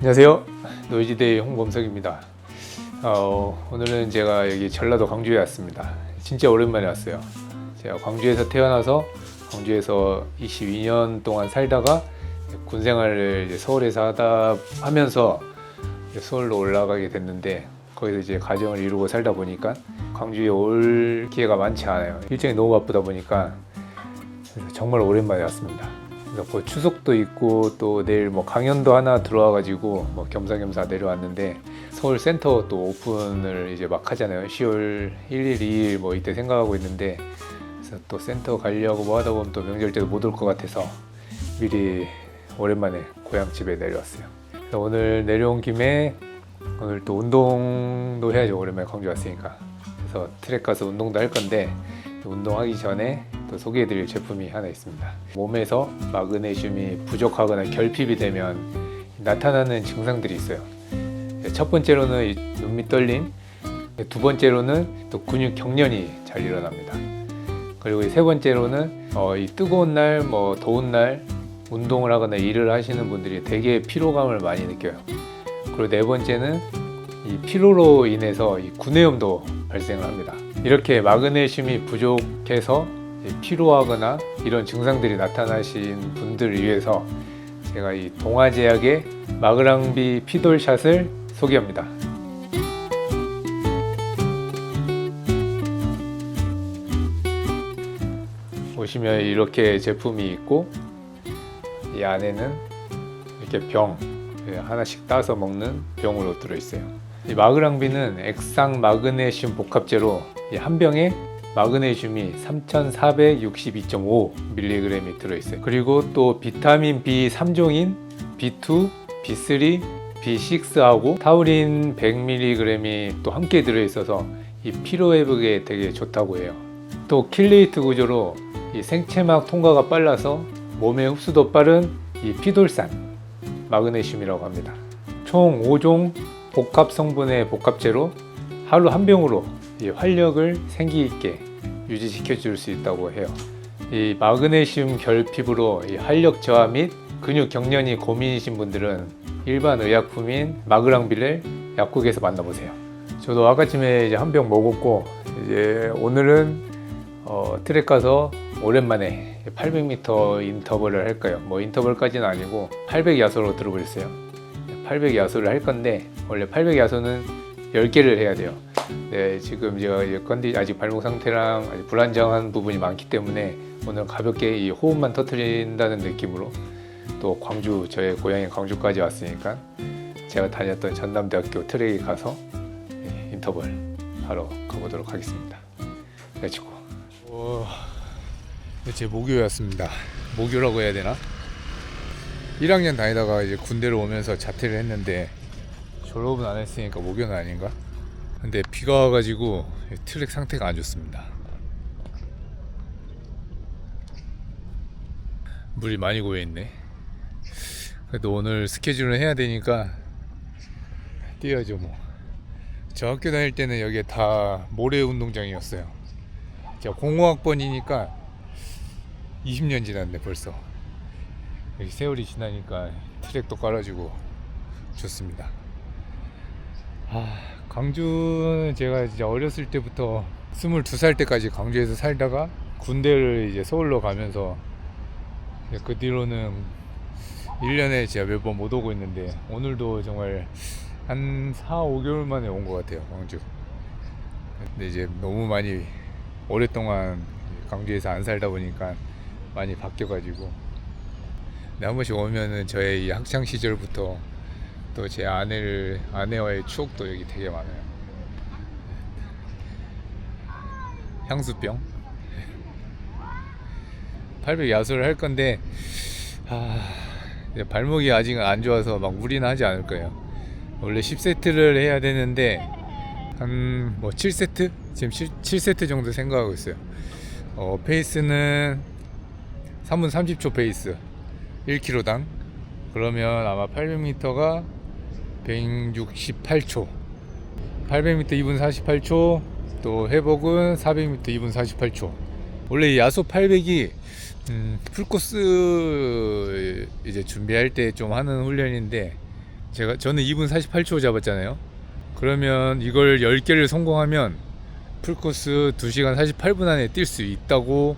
안녕하세요. 노이즈데이 홍범석입니다. 오늘은 제가 여기 전라도 광주에 왔습니다. 진짜 오랜만에 왔어요. 제가 광주에서 태어나서 광주에서 22년 동안 살다가 군 생활을 이제 서울에서 하면서 서울로 올라가게 됐는데, 거기서 이제 가정을 이루고 살다 보니까 광주에 올 기회가 많지 않아요. 일정이 너무 바쁘다 보니까 정말 오랜만에 왔습니다. 그래서 뭐 추석도 있고 또 내일 뭐 강연도 하나 들어와가지고 뭐 겸사겸사 내려왔는데, 서울 센터 또 오픈을 이제 막 하잖아요. 10월 1일, 2일 뭐 이때 생각하고 있는데, 그래서 또 센터 가려고 뭐 하다 보면 또 명절 때도 못 올 것 같아서 미리 오랜만에 고향 집에 내려왔어요. 그래서 오늘 내려온 김에 오늘 또 운동도 해야죠. 오랜만에 광주 왔으니까. 그래서 트랙 가서 운동도 할 건데, 운동하기 전에 또 소개해드릴 제품이 하나 있습니다. 몸에서 마그네슘이 부족하거나 결핍이 되면 나타나는 증상들이 있어요. 첫 번째로는 눈 밑 떨림, 두 번째로는 또 근육 경련이 잘 일어납니다. 그리고 세 번째로는 이 뜨거운 날, 뭐 더운 날 운동을 하거나 일을 하시는 분들이 되게 피로감을 많이 느껴요. 그리고 네 번째는 이 피로로 인해서 이 구내염도 발생을 합니다. 이렇게 마그네슘이 부족해서 피로하거나 이런 증상들이 나타나신 분들을 위해서 제가 이 동아제약의 마그랑비 피돌샷을 소개합니다. 보시면 이렇게 제품이 있고, 이 안에는 이렇게 병 하나씩 따서 먹는 병으로 들어있어요. 이 마그랑비는 액상 마그네슘 복합제로 한 병에 마그네슘이 3462.5mg이 들어있어요. 그리고 또 비타민 B 3종인 B2, B3, B6하고 타우린 100mg이 또 함께 들어있어서 이 피로회복에 되게 좋다고 해요. 또 킬레이트 구조로 이 생체막 통과가 빨라서 몸에 흡수도 빠른 이 피돌산 마그네슘이라고 합니다. 총 5종 복합 성분의 복합제로 하루 한 병으로 이 활력을 생기 있게 유지시켜 줄 수 있다고 해요. 이 마그네슘 결핍으로 이 활력 저하 및 근육 경련이 고민이신 분들은 일반 의약품인 마그랑비를 약국에서 만나보세요. 저도 아까쯤에 이제 한 병 먹었고, 이제 오늘은 트랙 가서 오랜만에 800m 인터벌을 할까요? 뭐 인터벌까지는 아니고 800야소로 들어버렸어요. 800야소를 할 건데, 원래 800야소는 10개를 해야 돼요. 네, 지금 제가 아직 발목 상태랑 아직 불안정한 부분이 많기 때문에 오늘 가볍게 이 호흡만 터뜨린다는 느낌으로, 또 광주, 저의 고향인 광주까지 왔으니까 제가 다녔던 전남대학교 트랙에 가서 인터벌 하러 가보도록 하겠습니다. 그래가지고 제 모교에 왔습니다. 모교라고 해야 되나? 1학년 다니다가 이제 군대로 오면서 자퇴를 했는데, 졸업은 안 했으니까 모교는 아닌가? 근데 비가 와가지고 트랙 상태가 안 좋습니다. 물이 많이 고여있네. 그래도 오늘 스케줄을 해야 되니까 뛰어야죠 뭐. 저 학교 다닐 때는 여기에 다 모래 운동장이었어요. 제가 05학번이니까 20년 지났네 벌써. 여기 세월이 지나니까 트랙도 깔아주고 좋습니다. 광주는 제가 진짜 어렸을 때부터 22살 때까지 광주에서 살다가 군대를 이제 서울로 가면서 그 뒤로는 1년에 제가 몇 번 못 오고 있는데, 오늘도 정말 한 4, 5개월 만에 온 것 같아요, 광주. 근데 이제 너무 많이 오랫동안 광주에서 안 살다 보니까 많이 바뀌어가지고, 근데 한 번씩 오면은 저의 이 학창 시절부터 또 제 아내와의 추억도 여기 되게 많아요. 향수병 800야소를 할 건데, 발목이 아직은 안 좋아서 막 무리는 하지 않을 거예요. 원래 10세트를 해야 되는데 한 뭐 7세트? 지금 7세트 정도 생각하고 있어요. 페이스는 3분 30초 페이스 1km당. 그러면 아마 800m가 168초, 800m 2분 48초, 또 회복은 400m 2분 48초. 원래 이 야소 800이 풀코스 이제 준비할 때 좀 하는 훈련인데, 저는 2분 48초 잡았잖아요. 그러면 이걸 10개를 성공하면 풀코스 2시간 48분 안에 뛸 수 있다고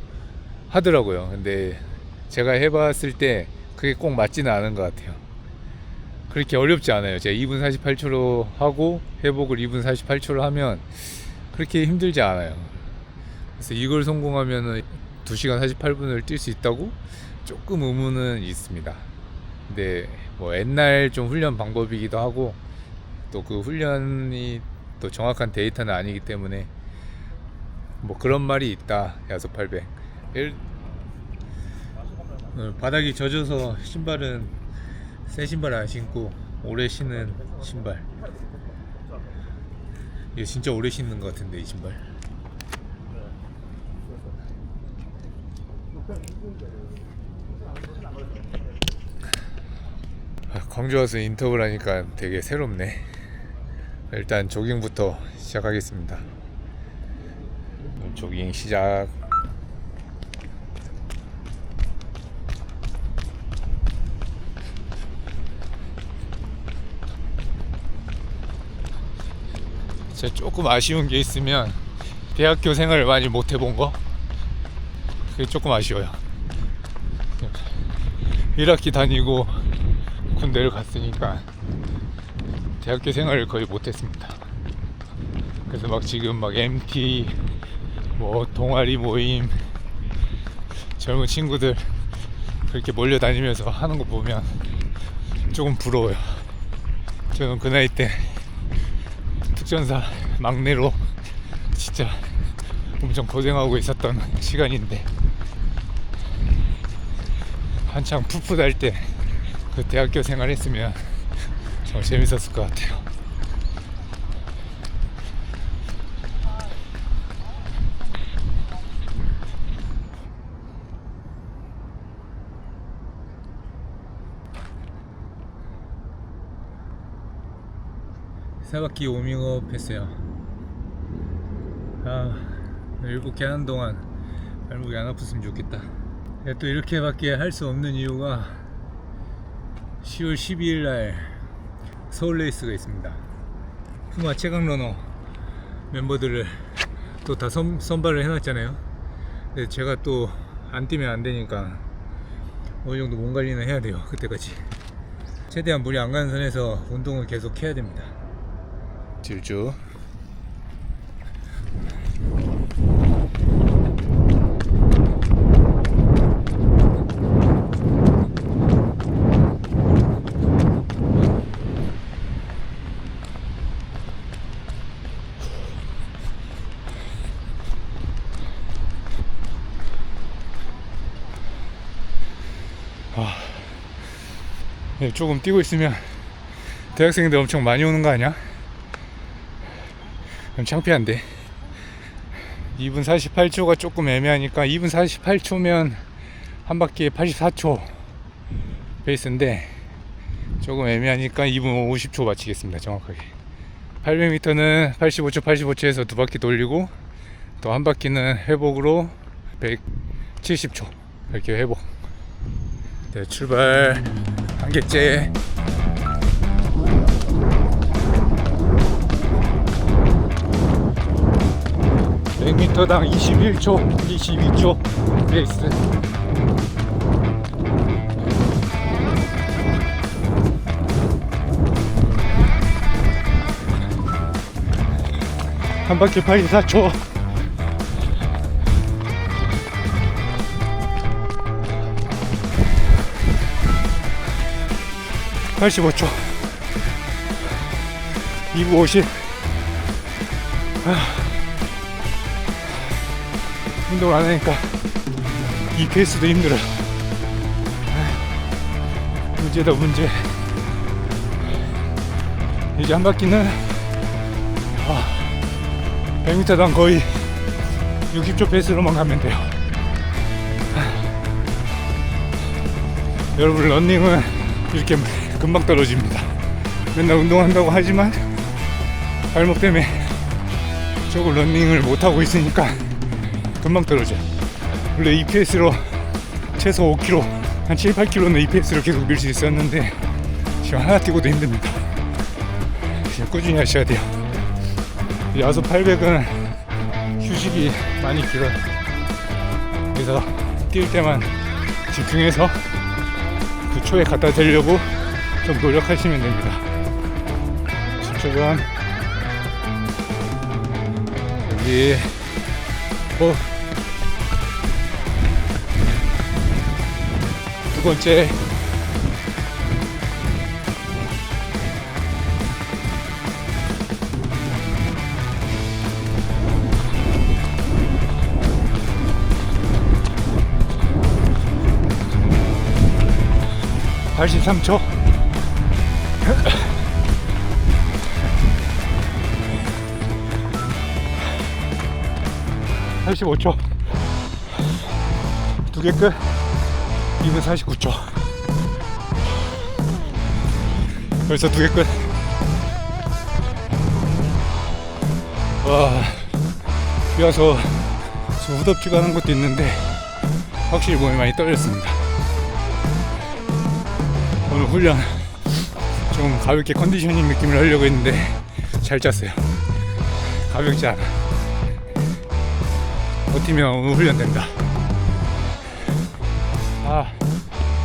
하더라고요. 근데 제가 해봤을 때 그게 꼭 맞지는 않은 것 같아요. 그렇게 어렵지 않아요. 제가 2분 48초로 하고 회복을 2분 48초로 하면 그렇게 힘들지 않아요. 그래서 이걸 성공하면 2시간 48분을 뛸 수 있다고 조금 의문은 있습니다. 근데 뭐 옛날 좀 훈련 방법이기도 하고 또 그 훈련이 또 정확한 데이터는 아니기 때문에 뭐 그런 말이 있다. 야속 800 바닥이 젖어서 신발은 새 신발 안 신고 오래 신는 신발, 이게 진짜 오래 신는 것 같은데 이 신발. 광주 와서 인터뷰를 하니까 되게 새롭네. 일단 조깅부터 시작하겠습니다. 조깅 시작. 제가 조금 아쉬운 게 있으면 대학교 생활을 많이 못 해본 거, 그게 조금 아쉬워요. 1학기 다니고 군대를 갔으니까 대학교 생활을 거의 못했습니다. 그래서 막 지금 막 MT 뭐 동아리 모임 젊은 친구들 그렇게 몰려다니면서 하는 거 보면 조금 부러워요. 저는 그 나이 때 특전사 막내로 진짜 엄청 고생하고 있었던 시간인데, 한창 풋풋할 때 그 대학교 생활 했으면 정말 재밌었을 것 같아요. 사바퀴 워밍업 했어요. 일곱개 하는 동안 발목이 안 아팠으면 좋겠다. 또 이렇게밖에 할 수 없는 이유가 10월 12일 날 서울 레이스가 있습니다. 푸마 최강러너 멤버들을 또 다 선발을 해놨잖아요. 근데 제가 또 안 뛰면 안 되니까 어느 정도 몸 관리는 해야 돼요. 그때까지 최대한 무리 안 가는 선에서 운동을 계속 해야 됩니다. 질주. 조금 뛰고 있으면 대학생들 엄청 많이 오는 거 아니야? 좀 창피한데. 2분 48초가 조금 애매하니까 2분 48초면 한 바퀴에 84초 페이스인데 조금 애매하니까 2분 50초 맞추겠습니다. 정확하게 800m는 85초에서 두 바퀴 돌리고 또 한 바퀴는 회복으로 170초 이렇게 회복. 네, 출발. 한 개째. (100m당) 21초 22초 페이스. 한 바퀴 84초. (85초) 2분 50. 운동을 안 하니까 이 페이스도 힘들어. 문제다 문제. 이제 한 바퀴는 100m당 거의 60초 페이스로만 가면 돼요. 여러분, 러닝은 이렇게 금방 떨어집니다. 맨날 운동한다고 하지만 발목 때문에 조금 러닝을 못하고 있으니까 금방 떨어져요. 원래 이 페이스로 최소 5km, 한 7, 8km는 이 페이스로 계속 밀 수 있었는데 지금 하나 뛰고도 힘듭니다. 그냥 꾸준히 하셔야 돼요. 야수 800은 휴식이 많이 길어요. 그래서 뛸 때만 집중해서 그 초에 갖다 대려고 좀 노력하시면 됩니다. 10초 전 여기 두 번째 (83초) 85초 두 개 끝 2분 49초 벌써 두 개 끝. 와, 비 와서 좀 후덥지가 않은 것도 있는데 확실히 몸이 많이 떨렸습니다. 오늘 훈련 좀 가볍게 컨디셔닝 느낌을 하려고 했는데 잘 짰어요. 가볍지 않아. 버티면 오늘 훈련 된다.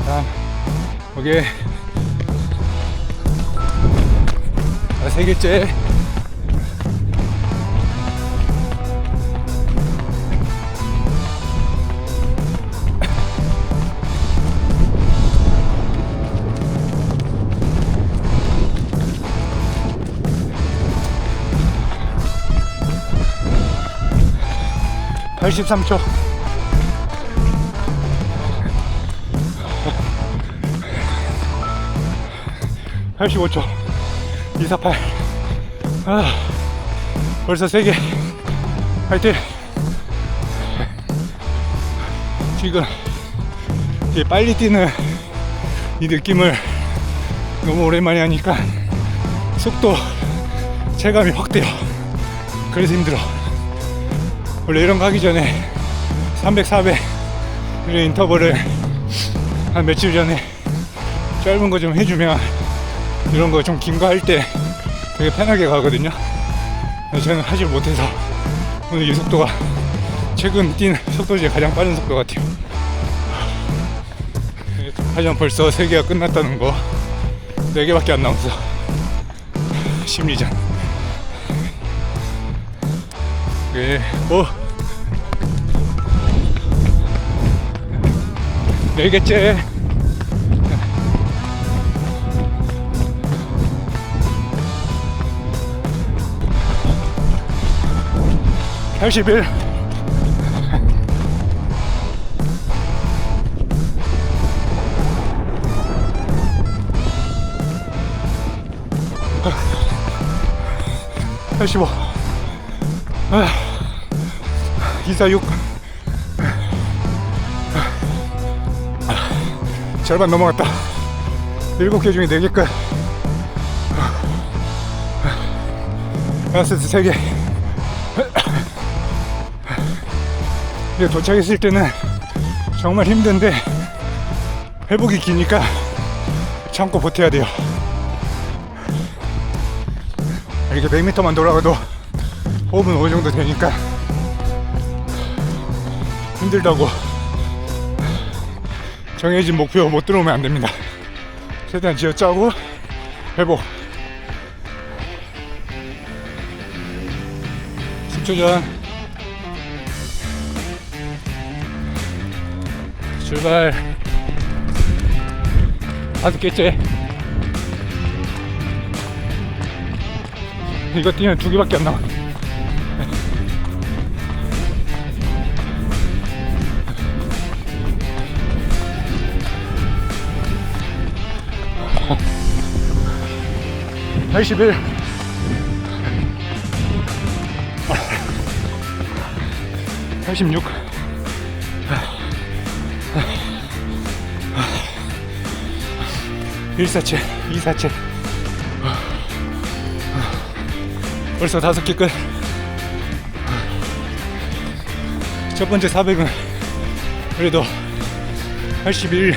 다음 오케이. 세 개째. (83초) 85초 248. 벌써 3개. 화이팅. 지금 이게 빨리 뛰는 이 느낌을 너무 오랜만에 하니까 속도 체감이 확 돼요. 그래서 힘들어. 원래 이런 거 하기 전에 300, 400 이런 인터벌을 한 며칠 전에 짧은 거 좀 해주면 이런 거 좀 긴 거 할 때 되게 편하게 가거든요. 저는 하질 못해서 오늘 이 속도가 최근 뛴 속도 중에 가장 빠른 속도 같아요. 하지만 벌써 3개가 끝났다는 거, 4개밖에 안 남았어. 심리전. 네, 4개째. (81) 85 246 절반 넘어갔다. 7개 중에 4개 끝. 라스트 3개. 도착했을 때는 정말 힘든데 회복이 기니까 참고 버텨야 돼요. 이렇게 100m만 돌아가도 호흡은 어느 정도 되니까 힘들다고 정해진 목표 못 들어오면 안 됩니다. 최대한 쥐어짜고 회복. 10초 전 출발. 5개째. 이거 뛰면 2개밖에 안 나와. (81) 86 1사체 2사체. 벌써 5개 끝. 첫 번째 400은 그래도 81,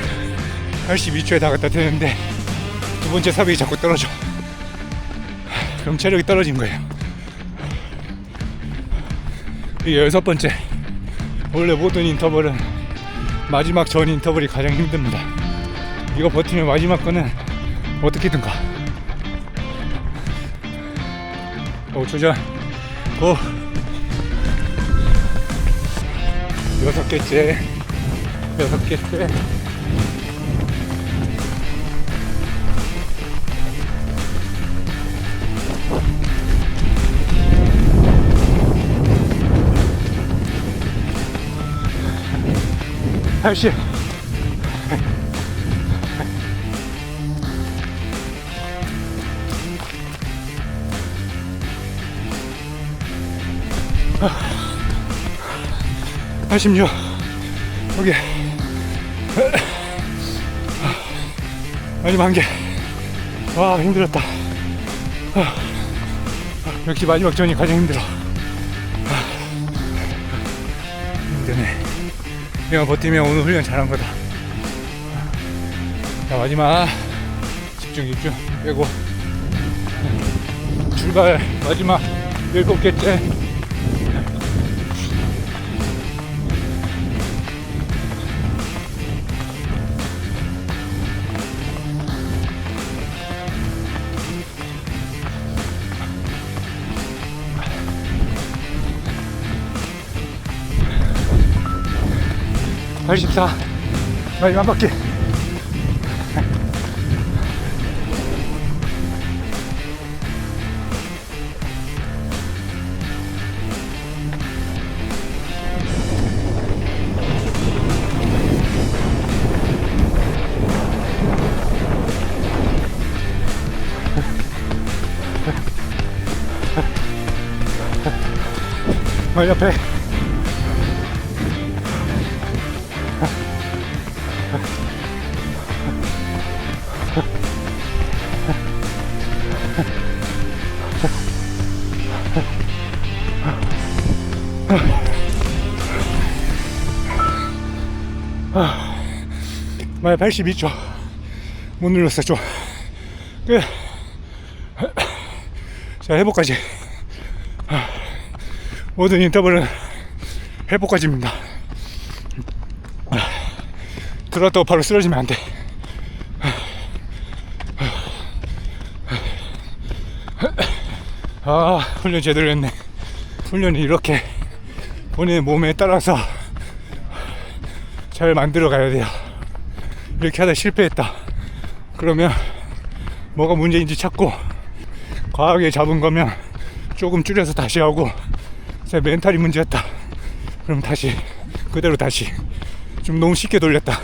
82초에 다 갖다 대는데 두 번째 삽입이 자꾸 떨어져. 그럼 체력이 떨어진 거예요. 이게 여섯 번째. 원래 모든 인터벌은 마지막 전 인터벌이 가장 힘듭니다. 이거 버티면 마지막 거는 어떻게든 가. 5초 전. 고. 여섯 개째. 여섯 개째. 다시. 아. 86. 오케이. 마지막 한 개. 와, 힘들었다. 역시 마지막 전이 가장 힘들어. 힘드네. 내가 버티면 오늘 훈련 잘한 거다. 자, 마지막. 집중. 빼고. 출발. 마지막 7개째. (84) 마지막 바퀴. 마지막 배. 말 82초 못 눌렀어. 좀 끝. 자, 회복까지. 모든 인터벌은 회복까지입니다. 들어왔다고 바로 쓰러지면 안 돼. 아, 훈련 제대로 했네. 훈련이 이렇게 본인의 몸에 따라서 잘 만들어 가야 돼요. 이렇게 하다 실패했다 그러면 뭐가 문제인지 찾고, 과하게 잡은 거면 조금 줄여서 다시 하고, 제 멘탈이 문제였다 그럼 다시 그대로 다시. 좀 너무 쉽게 돌렸다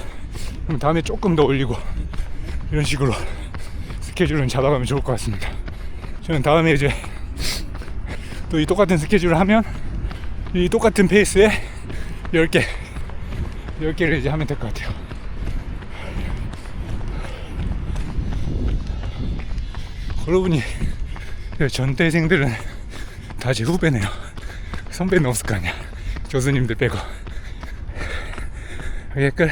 그럼 다음에 조금 더 올리고, 이런 식으로 스케줄은 잡아가면 좋을 것 같습니다. 저는 다음에 이제 또 이 똑같은 스케줄을 하면 이 똑같은 페이스에 10개를 이제 하면 될 것 같아요. 그러고 보니 전대생들은 다 제 후배네요. 선배는 없을 거 아니야. 교수님들 빼고. 이게 끝.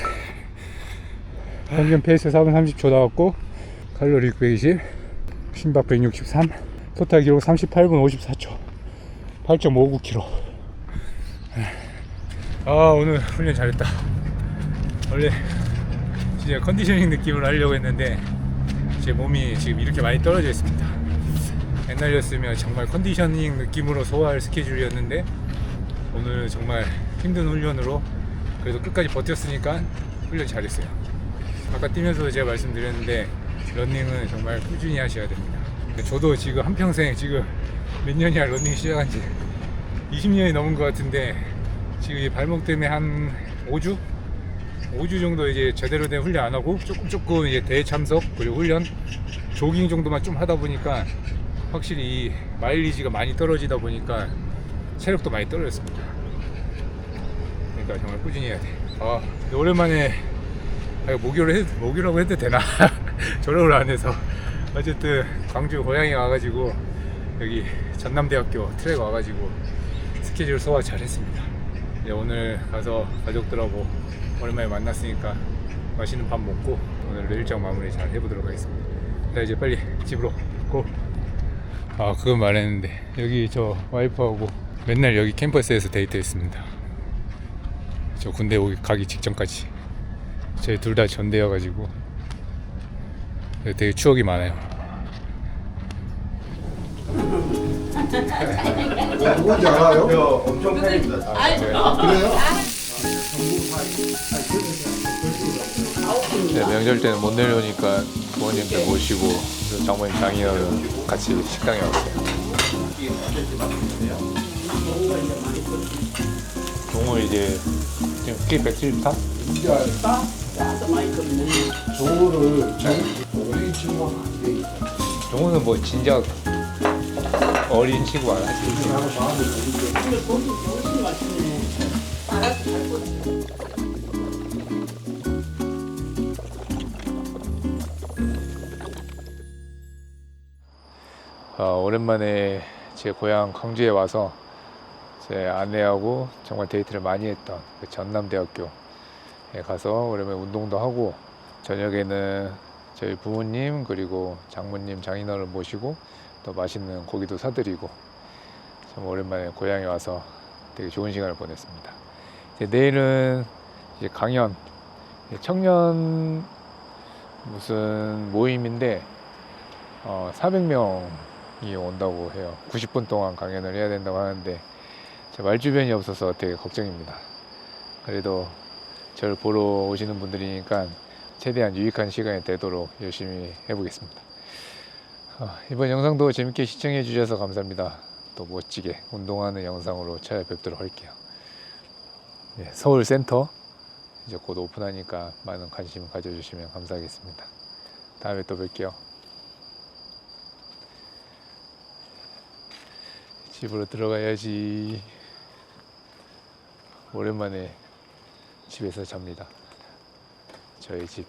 평균 페이스 4분 30초 나왔고, 칼로리 920, 심박 163, 토탈 기록 38분 54초, 8.59kg. 아, 오늘 훈련 잘했다. 원래 진짜 컨디셔닝 느낌으로 하려고 했는데 제 몸이 지금 이렇게 많이 떨어져 있습니다. 옛날이었으면 정말 컨디셔닝 느낌으로 소화할 스케줄이었는데 오늘 정말 힘든 훈련으로 그래도 끝까지 버텼으니까 훈련 잘했어요. 아까 뛰면서도 제가 말씀드렸는데 러닝은 정말 꾸준히 하셔야 됩니다. 저도 지금 한평생 지금 몇 년이야 러닝 시작한 지 20년이 넘은 것 같은데 지금 이 발목 때문에 한 5주 정도 이제 제대로 된 훈련 안 하고 조금 이제 대회 참석 그리고 훈련 조깅 정도만 좀 하다 보니까 확실히 이 마일리지가 많이 떨어지다 보니까 체력도 많이 떨어졌습니다. 그러니까 정말 꾸준히 해야 돼. 아, 근데 오랜만에 모교라고 해도 되나? 졸업을 안 해서 어쨌든 광주 고향에 와가지고 여기 전남대학교 트랙 와가지고 스케줄 소화 잘 했습니다. 이제 오늘 가서 가족들하고 오랜만에 만났으니까 맛있는 밥 먹고 오늘 일정 마무리 잘 해보도록 하겠습니다. 나 이제 빨리 집으로 고. 아, 그건 말했는데 여기 저 와이프하고 맨날 여기 캠퍼스에서 데이트했습니다. 저 군대 오기 가기 직전까지 저희 둘 다 전대여가지고 되게 추억이 많아요. 누군지 알아요? 엄청 팬입니다. 그래요? 네, 명절 때는 못 내려오니까 부모님들 모시고 그리고 장모님 장인어른 같이 식당에 왔어요. 종호 이제 지금 키 173? 조를 어린 친구가 안 돼. 종호는 뭐 진작 어린 친구가 아니지. 오랜만에 제 고향 광주에 와서 제 아내하고 정말 데이트를 많이 했던 그 전남대학교에 가서 오랜만에 운동도 하고 저녁에는 저희 부모님 그리고 장모님 장인어른 모시고 또 맛있는 고기도 사드리고 참 오랜만에 고향에 와서 되게 좋은 시간을 보냈습니다. 이제 내일은 이제 강연 청년 무슨 모임인데 400명이 온다고 해요. 90분 동안 강연을 해야 된다고 하는데 제 말 주변이 없어서 되게 걱정입니다. 그래도 저를 보러 오시는 분들이니까 최대한 유익한 시간이 되도록 열심히 해보겠습니다. 이번 영상도 재밌게 시청해 주셔서 감사합니다. 또 멋지게 운동하는 영상으로 찾아뵙도록 할게요. 네, 서울 센터 이제 곧 오픈하니까 많은 관심 가져주시면 감사하겠습니다. 다음에 또 뵐게요. 집으로 들어가야지. 오랜만에 집에서 잡니다. 저희 집.